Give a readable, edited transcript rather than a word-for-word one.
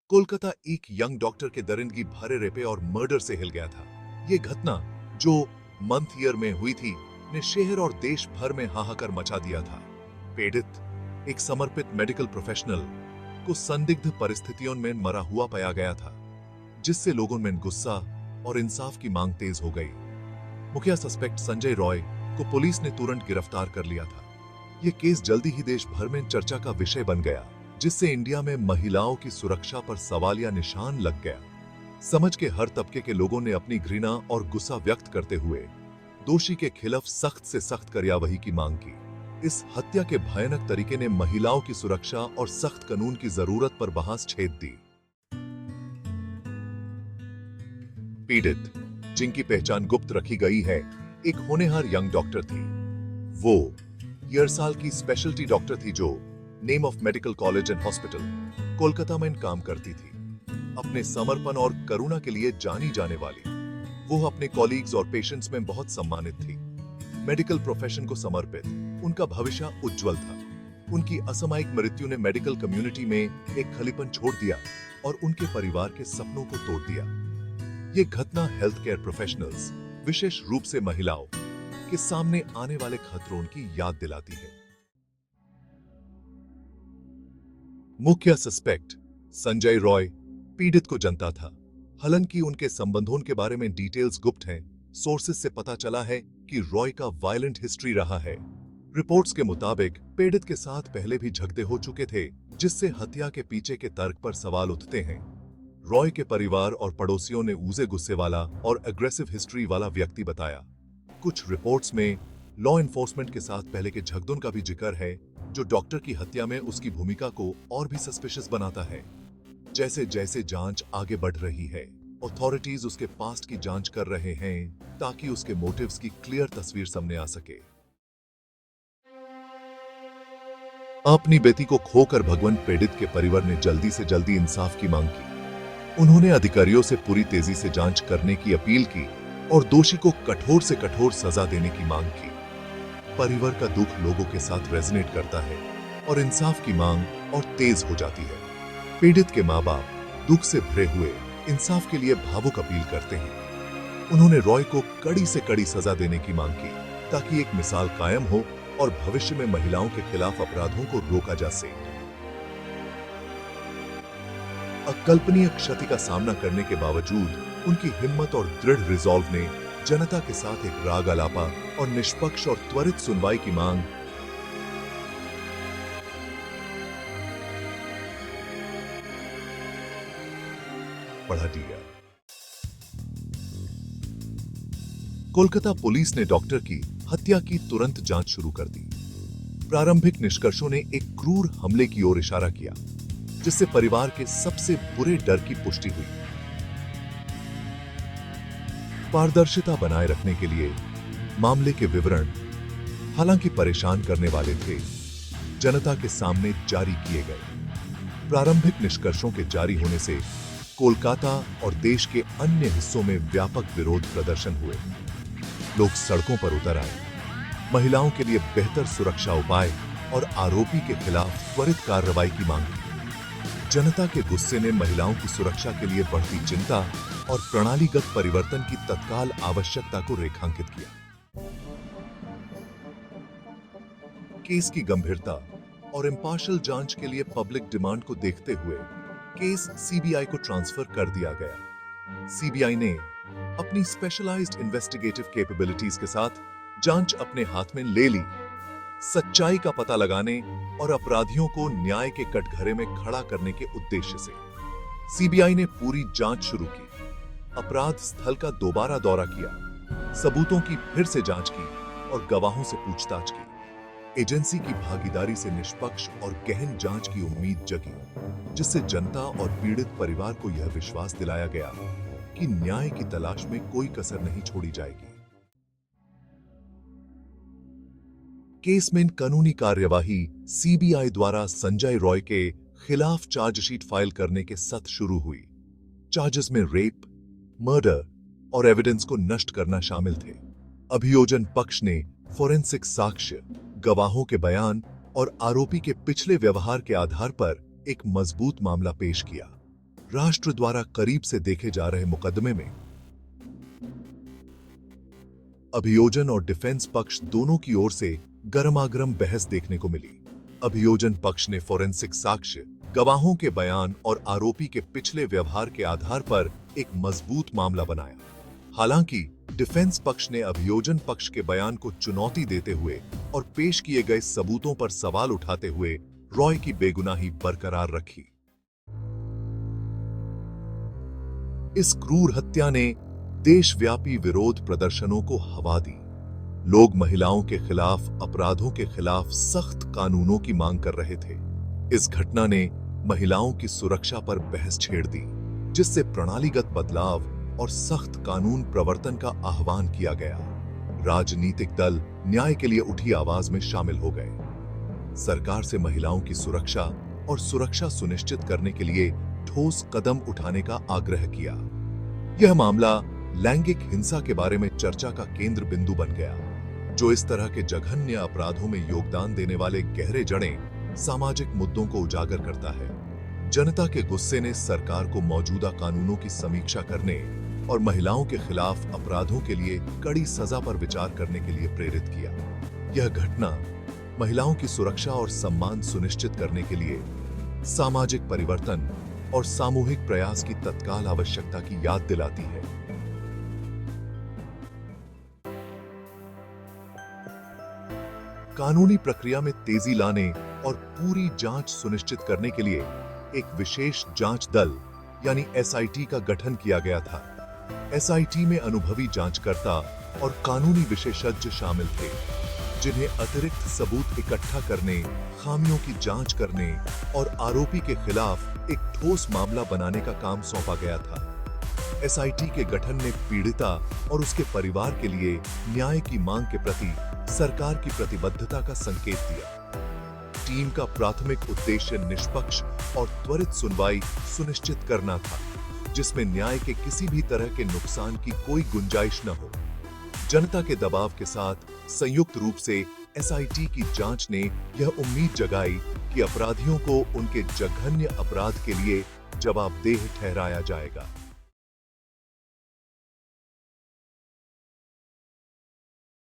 कोलकाता एक young doctor के दरिंदगी भरे रेपे और मर्डर से हिल गया था। ये घटना जो मंथ ईयर में हुई थी ने शहर और देश भर में हाहाकार मचा दिया था। पीड़ित एक समर्पित मेडिकल प्रोफेशनल को संदिग्ध परिस्थितियों में मरा हुआ पाया गया था, जिससे लोगों में गुस्सा और इंसाफ की मांग तेज हो गई। मुखिया सस्पेक्ट संजय रॉय को पुलिस ने तुरंत गिरफ्तार कर लिया था। यह केस जल्दी ही देश भर में चर्चा का विषय बन गया, जिससे इंडिया में महिलाओं की सुरक्षा पर सवालिया निशान लग गया। समाज के हर तबके के लोगों ने अपनी घृणा और गुस्सा व्यक्त करते हुए दोषी के खिलाफ सख्त से सख्त कार्यवाही की मांग की। इस हत्या के भयानक तरीके ने महिलाओं की सुरक्षा और सख्त कानून की जरूरत पर बहस छेद दी। पीड़ित, जिनकी पहचान गुप्त रखी गई है, एक होनहार यंग डॉक्टर थी। वो येरसाल की स्पेशलिटी डॉक्टर थी जो name of medical college and hospital Kolkata में काम करती थी। अपने समर्पण और करुणा के लिए जानी जाने वाली वो अपने कॉलीग्स और पेशेंट्स में बहुत सम्मानित थी। मेडिकल प्रोफेशन को समर्पित उनका भविष्य उज्जवल था। उनकी असामयिक मृत्यु ने मेडिकल कम्युनिटी में एक खलीपन छोड़ दिया और उनके परिवार के सपनों को तोड़ दिया। ये घटना हेल्थ केयर प्रोफेशनल्स, विशेष रूप से महिलाओं के सामने आने वाले खतरों की याद दिलाती है। मुख्य सस्पेक्ट संजय रॉय पीड़ित को जानता था, हालांकि उनके संबंधों के बारे में डिटेल्स गुप्त हैं। सोर्सेस से पता चला है कि रॉय का वायलेंट हिस्ट्री रहा है। रिपोर्ट्स के मुताबिक पीड़ित के साथ पहले भी झगड़े हो चुके थे, जिससे हत्या के पीछे के तर्क पर सवाल उठते हैं। रॉय के परिवार और पड़ोसियों ने उसे गुस्से वाला और एग्रेसिव हिस्ट्री वाला व्यक्ति बताया। कुछ रिपोर्ट्स में लॉ एनफोर्समेंट के साथ पहले के झगड़ों का भी जिक्र है, जो डॉक्टर की हत्या में उसकी भूमिका को और भी सस्पिशियस बनाता है। जैसे जैसे जांच आगे बढ़ रही है, अथॉरिटीज उसके पास्ट की जांच कर रहे हैं ताकि उसके मोटिव्स की क्लियर तस्वीर सामने आ सके। अपनी बेटी को खोकर भगवंत पीड़ित के परिवार ने जल्दी से जल्दी इंसाफ की मांग की। उन्होंने अधिकारियों से पूरी तेजी से जांच करने की अपील की और दोषी को कठोर से कठोर सजा देने की मांग की। परिवार का दुख लोगों के साथ रेजोनेट करता है और इंसाफ की मांग और तेज हो जाती है। पीड़ित के माँ बाप दुख से भरे हुए इंसाफ के लिए भावुक अपील करते हैं। उन्होंने रॉय को कड़ी से कड़ी सजा देने की मांग की ताकि एक मिसाल कायम हो और भविष्य में महिलाओं के खिलाफ अपराधों को रोका जा सके। अकल्पनीय क्षति का सामना करने के बावजूद उनकी हिम्मत और दृढ़ रिजॉल्व ने जनता के साथ एक राग अलापा और निष्पक्ष और त्वरित सुनवाई की मांग बढ़ा दिया। कोलकाता पुलिस ने डॉक्टर की हत्या की तुरंत जांच शुरू कर दी। प्रारंभिक निष्कर्षों ने एक क्रूर हमले की ओर इशारा किया, जिससे परिवार के सबसे बुरे डर की पुष्टि हुई। पारदर्शिता बनाए रखने के लिए मामले के विवरण, हालांकि परेशान करने वाले थे, जनता के सामने जारी किए गए। प्रारंभिक निष्कर्षों के जारी होने से कोलकाता और देश के अन्य हिस्सों में व्यापक विरोध प्रदर्शन हुए। लोग सड़कों पर उतर आए, महिलाओं के लिए बेहतर सुरक्षा उपाय और आरोपी के खिलाफ त्वरित कार्रवाई की मांग की। जनता के गुस्से ने महिलाओं की सुरक्षा के लिए बढ़ती चिंता और प्रणालीगत परिवर्तन की तत्काल आवश्यकता को रेखांकित किया। केस की गंभीरता और इम्पार्शियल जांच के लिए पब्लिक डिमांड को देखते हुए केस सीबीआई को ट्रांसफर कर दिया गया। सीबीआई ने अपनी स्पेशलाइज्ड इन्वेस्टिगेटिव कैपेबिलिटीज के साथ जांच अपने हाथ में ले ली। सच्चाई का पता लगाने और अपराधियों को न्याय के कटघरे में खड़ा करने के उद्देश्य से सीबीआई ने पूरी जांच शुरू की। अपराध स्थल का दोबारा दौरा किया, सबूतों की फिर से जांच की और गवाहों से पूछताछ की। एजेंसी की भागीदारी से निष्पक्ष और गहन जांच की उम्मीद जगी, जिससे जनता और पीड़ित परिवार को यह विश्वास दिलाया गया कि न्याय की तलाश में कोई कसर नहीं छोड़ी जाएगी। केस में कानूनी कार्यवाही सीबीआई द्वारा संजय रॉय के खिलाफ चार्जशीट फाइल करने के साथ शुरू हुई। चार्जेस में रेप, मर्डर और एविडेंस को नष्ट करना शामिल थे। अभियोजन पक्ष ने फोरेंसिक साक्ष्य, गवाहों के बयान और आरोपी के पिछले व्यवहार के आधार पर एक मजबूत मामला पेश किया। राष्ट्र द्वारा करीब से देखे जा रहे मुकदमे में अभियोजन और डिफेंस पक्ष दोनों की ओर से गर्मागर्म बहस देखने को मिली। अभियोजन पक्ष ने फोरेंसिक साक्ष्य, गवाहों के बयान और आरोपी के पिछले व्यवहार के आधार पर एक मजबूत मामला बनाया। हालांकि डिफेंस पक्ष ने अभियोजन पक्ष के बयान को चुनौती देते हुए और पेश किए गए सबूतों पर सवाल उठाते हुए रॉय की बेगुनाही बरकरार रखी। इस क्रूर हत्या ने देशव्यापी विरोध प्रदर्शनों को हवा दी। लोग महिलाओं के खिलाफ अपराधों के खिलाफ सख्त कानूनों की मांग कर रहे थे। इस घटना ने महिलाओं की सुरक्षा पर बहस छेड़ दी, जिससे प्रणालीगत बदलाव और सख्त कानून प्रवर्तन का आह्वान किया गया। राजनीतिक दल न्याय के लिए उठी आवाज में शामिल हो गए। सरकार से महिलाओं की सुरक्षा और सुरक्षा सुनिश्चित करने के लिए ठोस कदम उठाने का आग्रह किया। यह मामला लैंगिक हिंसा के बारे में चर्चा का केंद्र बिंदु बन गया, जो इस तरह के जघन्य अपराधों में योगदान देने वाले गहरे जड़ें सामाजिक मुद्दों को उजागर करता है। जनता के गुस्से ने सरकार को मौजूदा कानूनों की समीक्षा करने और महिलाओं के खिलाफ अपराधों के लिए कड़ी सजा पर विचार करने के लिए प्रेरित किया। यह घटना महिलाओं की सुरक्षा और सम्मान सुनिश्चित करने के लिए सामाजिक परिवर्तन और सामूहिक प्रयास की तत्काल आवश्यकता की याद दिलाती है। कानूनी प्रक्रिया में तेजी लाने और पूरी जांच सुनिश्चित करने के लिए एक विशेष जांच दल यानी एसआईटी का गठन किया गया था। एसआईटी में अनुभवी जांचकर्ता और कानूनी विशेषज्ञ शामिल थे, जिन्हें अतिरिक्त सबूत इकट्ठा करने, खामियों की जांच करने और आरोपी के खिलाफ एक ठोस मामला बनाने का काम सौंपा गया था। एसआईटी के गठन ने पीड़िता और उसके परिवार के लिए न्याय की मांग के प्रति सरकार की प्रतिबद्धता का संकेत दिया। टीम का प्राथमिक उद्देश्य निष्पक्ष और त्वरित सुनवाई सुनिश्चित करना था, जिसमें न्याय के किसी भी तरह के नुकसान की कोई गुंजाइश न हो। जनता के दबाव के साथ संयुक्त रूप से एसआईटी की जांच ने यह उम्मीद जगाई कि अपराधियों को उनके जघन्य अपराध के लिए जवाबदेह ठहराया जाएगा।